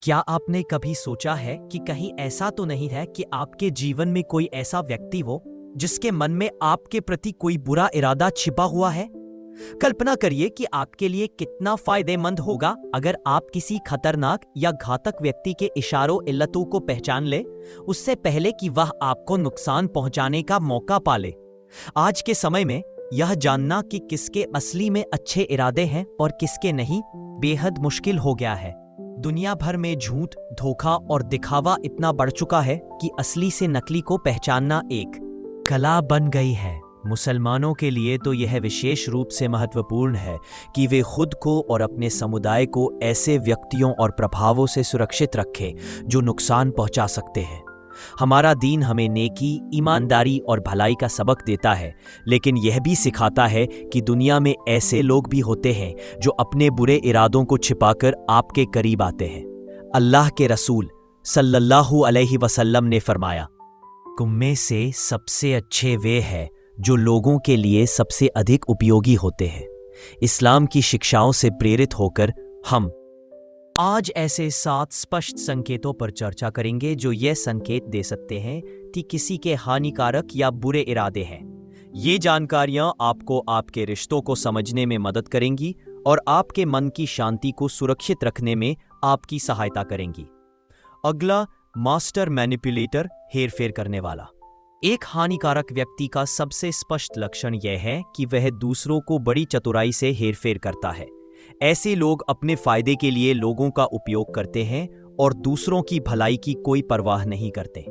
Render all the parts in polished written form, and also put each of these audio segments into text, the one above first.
क्या आपने कभी सोचा है कि कहीं ऐसा तो नहीं है कि आपके जीवन में कोई ऐसा व्यक्ति हो जिसके मन में आपके प्रति कोई बुरा इरादा छिपा हुआ है? कल्पना करिए कि आपके लिए कितना फायदेमंद होगा अगर आप किसी खतरनाक या घातक व्यक्ति के इशारों इल्लतों को पहचान ले, उससे पहले कि वह आपको नुकसान पहुंचाने का मौका पाले। आज के समय में यह जानना कि किसके असली में अच्छे इरादे हैं और किसके नहीं, बेहद मुश्किल हो गया है। दुनिया भर में झूठ, धोखा और दिखावा इतना बढ़ चुका है कि असली से नकली को पहचानना एक कला बन गई है। मुसलमानों के लिए तो यह विशेष रूप से महत्वपूर्ण है कि वे खुद को और अपने समुदाय को ऐसे व्यक्तियों और प्रभावों से सुरक्षित रखें जो नुकसान पहुंचा सकते हैं। हमारा दीन हमें नेकी, ईमानदारी और भलाई का सबक देता है, लेकिन यह भी सिखाता है कि दुनिया में ऐसे लोग भी होते हैं जो अपने बुरे इरादों को छिपाकर आपके करीब आते हैं। अल्लाह के रसूल सल्लल्लाहु अलैहि वसल्लम ने फरमाया, तुम में से सबसे अच्छे वे हैं जो लोगों के लिए सबसे अधिक उपयोगी होते हैं। इस्लाम की शिक्षाओं से प्रेरित होकर हम आज ऐसे 7 स्पष्ट संकेतों पर चर्चा करेंगे जो यह संकेत दे सकते हैं कि किसी के हानिकारक या बुरे इरादे हैं। ये जानकारियां आपको आपके रिश्तों को समझने में मदद करेंगी और आपके मन की शांति को सुरक्षित रखने में आपकी सहायता करेंगी। अगला, मास्टर मैनिपुलेटर, हेरफेर करने वाला। एक हानिकारक व्यक्ति का सबसे स्पष्ट लक्षण यह है कि वह दूसरों को बड़ी चतुराई से हेरफेर करता है। ऐसे लोग अपने फायदे के लिए लोगों का उपयोग करते हैं और दूसरों की भलाई की कोई परवाह नहीं करते।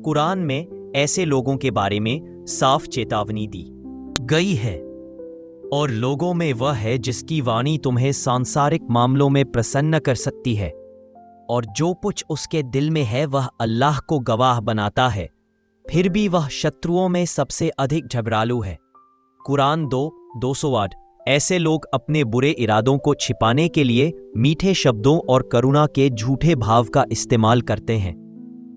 कुरान में ऐसे लोगों के बारे में साफ चेतावनी दी गई है। और लोगों में वह है जिसकी वाणी तुम्हें सांसारिक मामलों में प्रसन्न कर सकती है, और जो कुछ उसके दिल में है वह अल्लाह को गवाह बनाता है, फिर भी वह शत्रुओं में सबसे अधिक झगड़ालू है। कुरान 2:208। ऐसे लोग अपने बुरे इरादों को छिपाने के लिए मीठे शब्दों और करुणा के झूठे भाव का इस्तेमाल करते हैं।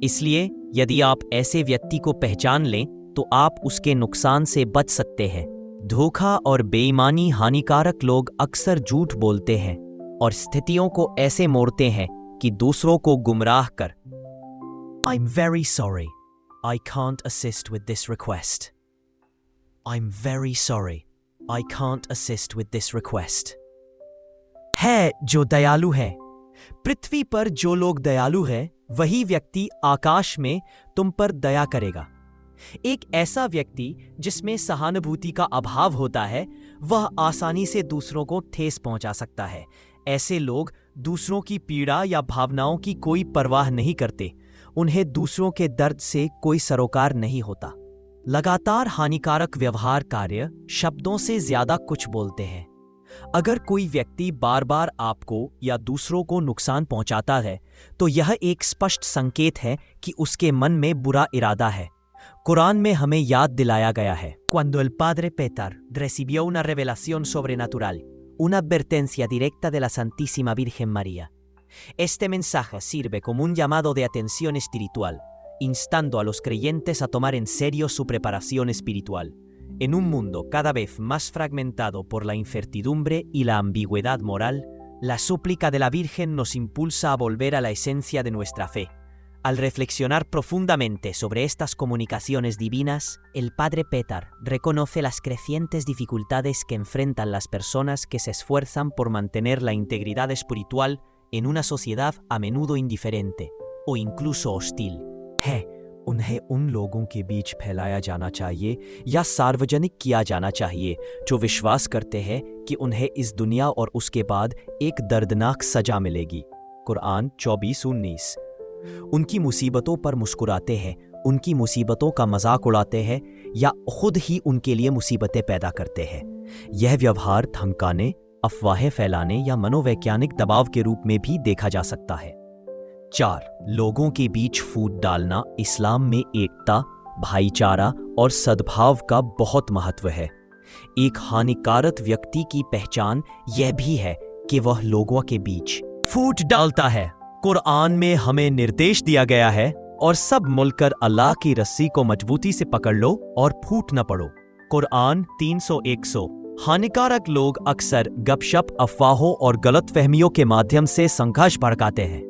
इसलिए यदि आप ऐसे व्यक्ति को पहचान लें तो आप उसके नुकसान से बच सकते हैं। धोखा और बेईमानी। हानिकारक लोग अक्सर झूठ बोलते हैं और स्थितियों को ऐसे मोड़ते हैं कि दूसरों को गुमराह कर I'm very sorry. I can't assist with this request. I'm very sorry. I can't assist with this request. है जो दयालु है। पृथ्वी पर जो लोग दयालु हैं, वही व्यक्ति आकाश में तुम पर दया करेगा। एक ऐसा व्यक्ति जिसमें सहानुभूति का अभाव होता है, वह आसानी से दूसरों को ठेस पहुंचा सकता है। ऐसे लोग दूसरों की पीड़ा या भावनाओं की कोई परवाह नहीं करते। उन्हें दूसरों के दर्द से कोई सरोकार नहीं होता। लगातार हानिकारक व्यवहार कार्य शब्दों से ज्यादा कुछ बोलते हैं। अगर कोई व्यक्ति बार बार आपको या दूसरों को नुकसान पहुंचाता है तो यह एक स्पष्ट संकेत है कि उसके मन में बुरा इरादा है। कुरान में हमें याद दिलाया गया है, Cuando el padre Petar recibió una revelación sobrenatural, una advertencia directa de la Santísima Virgen María. Este mensaje sirve como un llamado de atención espiritual, instando a los creyentes a tomar en serio su preparación espiritual. En un mundo cada vez más fragmentado por la incertidumbre y la ambigüedad moral, la súplica de la Virgen nos impulsa a volver a la esencia de nuestra fe. Al reflexionar profundamente sobre estas comunicaciones divinas, el padre Petar reconoce las crecientes dificultades que enfrentan las personas que se esfuerzan por mantener la integridad espiritual en una sociedad a menudo indiferente o incluso hostil. है उन्हें उन लोगों के बीच फैलाया जाना चाहिए या सार्वजनिक किया जाना चाहिए जो विश्वास करते हैं कि उन्हें इस दुनिया और उसके बाद एक दर्दनाक सजा मिलेगी। कुरान 24:19। उनकी मुसीबतों पर मुस्कुराते हैं, उनकी मुसीबतों का मजाक उड़ाते हैं या खुद ही उनके लिए मुसीबतें पैदा करते हैं। यह व्यवहार धमकाने, अफवाहें फैलाने या मनोवैज्ञानिक दबाव के रूप में भी देखा जा सकता है। 4. लोगों के बीच फूट डालना। इस्लाम में एकता, भाईचारा और सद्भाव का बहुत महत्व है। एक हानिकारक व्यक्ति की पहचान यह भी है कि वह लोगों के बीच फूट डालता है। कुरान में हमें निर्देश दिया गया है, और सब मिलकर अल्लाह की रस्सी को मजबूती से पकड़ लो और फूट न पड़ो। कुरान 300:100। हानिकारक लोग अक्सर गपशप, अफवाहों और गलतफहमियों के माध्यम से संघर्ष भड़काते हैं।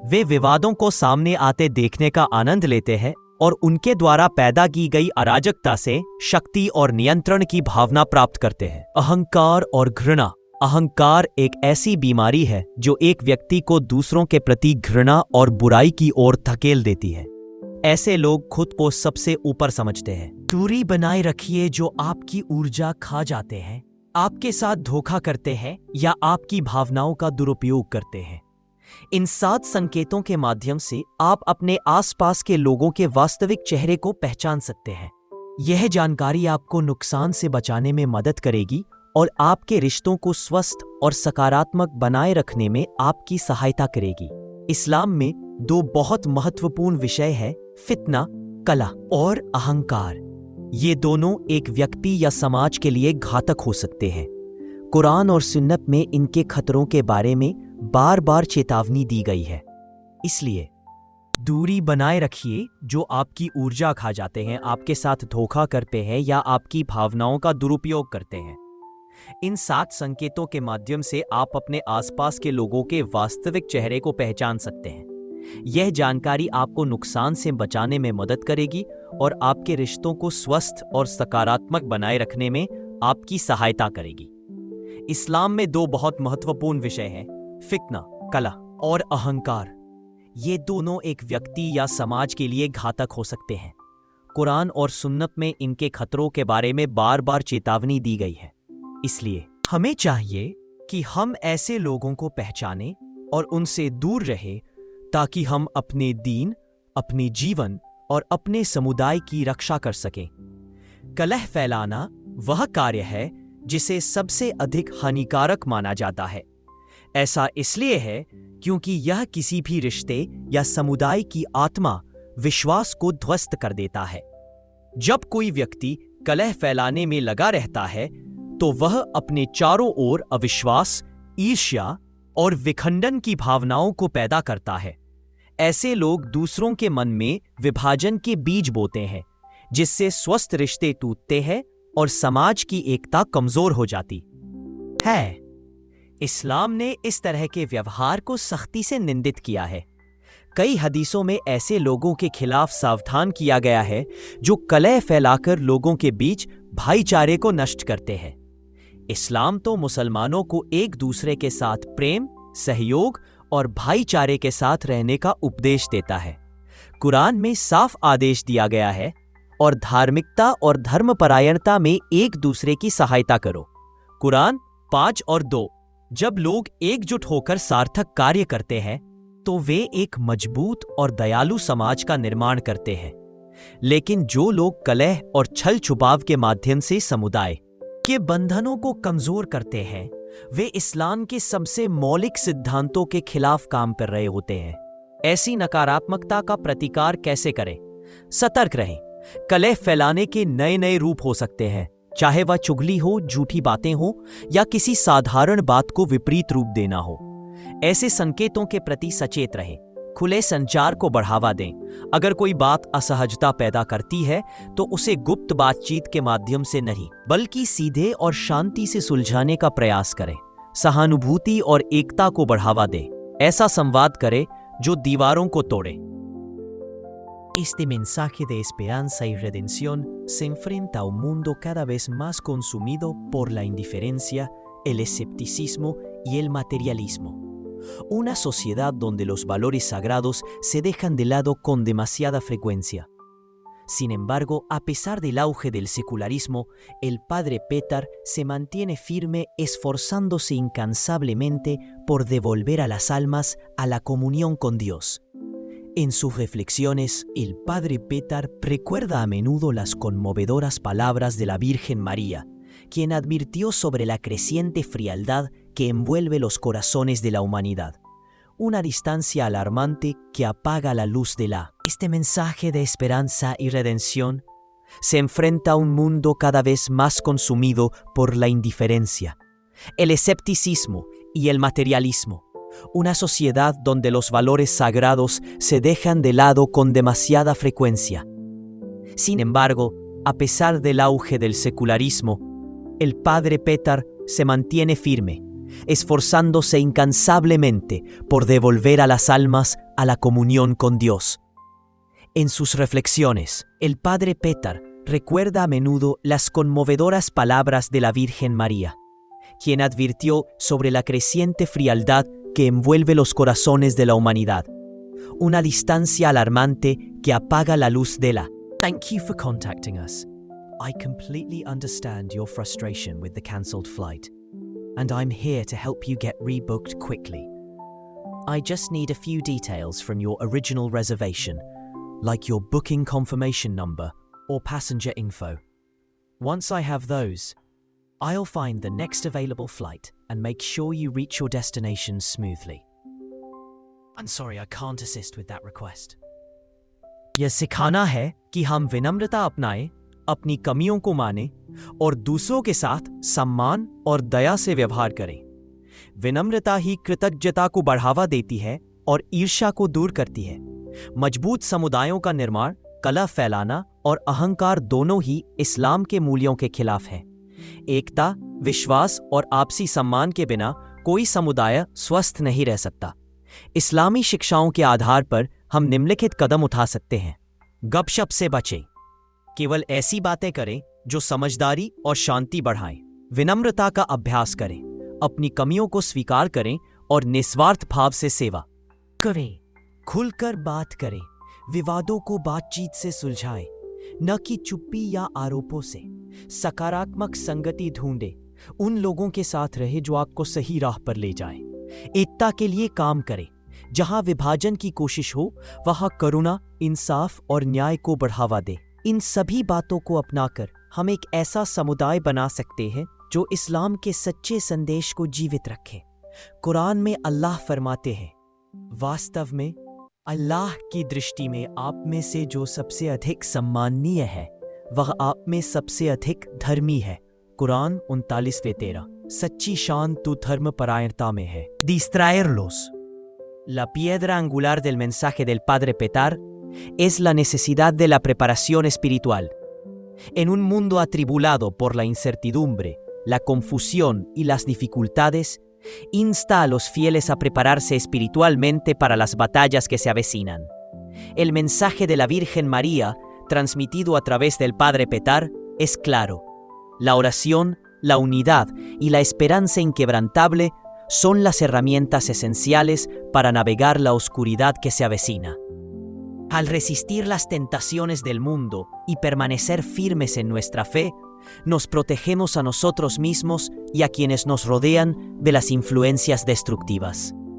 वे विवादों को सामने आते देखने का आनंद लेते हैं और उनके द्वारा पैदा की गई अराजकता से शक्ति और नियंत्रण की भावना प्राप्त करते हैं। अहंकार और घृणा। अहंकार एक ऐसी बीमारी है जो एक व्यक्ति को दूसरों के प्रति घृणा और बुराई की ओर धकेल देती है। ऐसे लोग खुद को सबसे ऊपर समझते हैं। दूरी बनाए रखिए जो आपकी ऊर्जा खा जाते हैं, आपके साथ धोखा करते हैं या आपकी भावनाओं का दुरुपयोग करते हैं। इन 7 संकेतों के माध्यम से आप अपने आसपास के लोगों के वास्तविक चेहरे को पहचान सकते हैं। यह जानकारी आपको नुकसान से बचाने में मदद करेगी और आपके रिश्तों को स्वस्थ और सकारात्मक बनाए रखने में आपकी सहायता करेगी। इस्लाम में 2 बहुत महत्वपूर्ण विषय हैं, फितना, कला और अहंकार। ये दोनों एक व्यक्ति या समाज के लिए घातक हो सकते हैं। कुरान और सुन्नत में इनके खतरों के बारे में बार बार चेतावनी दी गई है। इसलिए दूरी बनाए रखिए जो आपकी ऊर्जा खा जाते हैं, आपके साथ धोखा करते हैं या आपकी भावनाओं का दुरुपयोग करते हैं। इन 7 संकेतों के माध्यम से आप अपने आसपास के लोगों के वास्तविक चेहरे को पहचान सकते हैं। यह जानकारी आपको नुकसान से बचाने में मदद करेगी और आपके रिश्तों को स्वस्थ और सकारात्मक बनाए रखने में आपकी सहायता करेगी। इस्लाम में 2 बहुत महत्वपूर्ण विषय हैं, फितना, कला और अहंकार। ये दोनों एक व्यक्ति या समाज के लिए घातक हो सकते हैं। कुरान और सुन्नत में इनके खतरों के बारे में बार बार चेतावनी दी गई है। इसलिए हमें चाहिए कि हम ऐसे लोगों को पहचानें और उनसे दूर रहें ताकि हम अपने दीन, अपने जीवन और अपने समुदाय की रक्षा कर सकें। कलह फैलाना वह कार्य है जिसे सबसे अधिक हानिकारक माना जाता है। ऐसा इसलिए है क्योंकि यह किसी भी रिश्ते या समुदाय की आत्मा, विश्वास को ध्वस्त कर देता है। जब कोई व्यक्ति कलह फैलाने में लगा रहता है तो वह अपने चारों ओर अविश्वास, ईर्ष्या और विखंडन की भावनाओं को पैदा करता है। ऐसे लोग दूसरों के मन में विभाजन के बीज बोते हैं, जिससे स्वस्थ रिश्ते टूटते हैं और समाज की एकता कमजोर हो जाती है। इस्लाम ने इस तरह के व्यवहार को सख्ती से निंदित किया है। कई हदीसों में ऐसे लोगों के खिलाफ सावधान किया गया है जो कलह फैलाकर लोगों के बीच भाईचारे को नष्ट करते हैं। इस्लाम तो मुसलमानों को एक दूसरे के साथ प्रेम, सहयोग और भाईचारे के साथ रहने का उपदेश देता है। कुरान में साफ आदेश दिया गया है और धार्मिकता और धर्मपरायणता में एक दूसरे की सहायता करो। कुरान 5 और 2। जब लोग एकजुट होकर सार्थक कार्य करते हैं तो वे एक मजबूत और दयालु समाज का निर्माण करते हैं। लेकिन जो लोग कलह और छल छुपाव के माध्यम से समुदाय के बंधनों को कमजोर करते हैं, वे इस्लाम के सबसे मौलिक सिद्धांतों के खिलाफ काम कर रहे होते हैं। ऐसी नकारात्मकता का प्रतिकार कैसे करें? सतर्क रहें। कलह फैलाने के नए नए रूप हो सकते हैं, चाहे वह चुगली हो, झूठी बातें हो या किसी साधारण बात को विपरीत रूप देना हो। ऐसे संकेतों के प्रति सचेत रहें। खुले संचार को बढ़ावा दें। अगर कोई बात असहजता पैदा करती है तो उसे गुप्त बातचीत के माध्यम से नहीं, बल्कि सीधे और शांति से सुलझाने का प्रयास करें। सहानुभूति और एकता को बढ़ावा दें। ऐसा संवाद करें जो दीवारों को तोड़े। Este mensaje de esperanza y redención se enfrenta a un mundo cada vez más consumido por la indiferencia, el escepticismo y el materialismo. Una sociedad donde los valores sagrados se dejan de lado con demasiada frecuencia. Sin embargo, a pesar del auge del secularismo, el padre Petar se mantiene firme esforzándose incansablemente por devolver a las almas a la comunión con Dios. En sus reflexiones, el padre Petar recuerda a menudo las conmovedoras palabras de la Virgen María, quien advirtió sobre la creciente frialdad que envuelve los corazones de la humanidad, una distancia alarmante que apaga la luz de la. Este mensaje de esperanza y redención se enfrenta a un mundo cada vez más consumido por la indiferencia, el escepticismo y el materialismo. Una sociedad donde los valores sagrados se dejan de lado con demasiada frecuencia. Sin embargo, a pesar del auge del secularismo, el padre Petar se mantiene firme, esforzándose incansablemente por devolver a las almas a la comunión con Dios. En sus reflexiones, el padre Petar recuerda a menudo las conmovedoras palabras de la Virgen María, quien advirtió sobre la creciente frialdad que envuelve los corazones de la humanidad, una distancia alarmante que apaga la luz de la. Thank you for contacting us. I completely understand your frustration with the cancelled flight, and I'm here to help you get rebooked quickly. I just need a few details from your original reservation, like your booking confirmation number or passenger info. Once I have those, I'll find the next available flight and make sure you reach your destination smoothly. I'm sorry, I can't assist with that request. यह सिखाना है कि हम विनम्रता अपनाएं, अपनी कमियों को मानें और दूसरों के साथ सम्मान और दया से व्यवहार करें। विनम्रता ही कृतज्ञता को बढ़ावा देती है और ईर्ष्या को दूर करती है। मजबूत समुदायों का निर्माण, कलह फैलाना और अहंकार दोनों ही इस्लाम के मूल्यों के खिलाफ हैं। एकता, विश्वास और आपसी सम्मान के बिना कोई समुदाय स्वस्थ नहीं रह सकता। इस्लामी शिक्षाओं के आधार पर हम निम्नलिखित कदम उठा सकते हैं। गपशप से बचें। केवल ऐसी बातें करें जो समझदारी और शांति बढ़ाएं। विनम्रता का अभ्यास करें। अपनी कमियों को स्वीकार करें और निस्वार्थ भाव से सेवा करें। खुलकर बात करें। विवादों को बातचीत से सुलझाएं, न कि चुप्पी या आरोपों से। सकारात्मक संगति ढूंढें। उन लोगों के साथ रहे जो आपको सही राह पर ले जाएं। एकता के लिए काम करें। जहां विभाजन की कोशिश हो, वहां करुणा, इंसाफ और न्याय को बढ़ावा दें। इन सभी बातों को अपनाकर हम एक ऐसा समुदाय बना सकते हैं जो इस्लाम के सच्चे संदेश को जीवित रखे। कुरान में अल्लाह फरमाते हैं, वास्तव में अल्लाह की दृष्टि में आप में से जो सबसे अधिक सम्माननीय है, वह आप में सबसे अधिक धर्मी है। कुरान 39:13। सच्ची शान तो धर्मपरायणता में है। Distraerlos. La piedra angular del mensaje del padre Petar es la necesidad de la preparación espiritual. En un mundo atribulado por la incertidumbre, la confusión y las dificultades, insta a los fieles a prepararse espiritualmente para las batallas que se avecinan. El mensaje de la Virgen María, transmitido a través del Padre Petar, es claro. La oración, la unidad y la esperanza inquebrantable son las herramientas esenciales para navegar la oscuridad que se avecina. Al resistir las tentaciones del mundo y permanecer firmes en nuestra fe, nos protegemos a nosotros mismos y a quienes nos rodean de las influencias destructivas.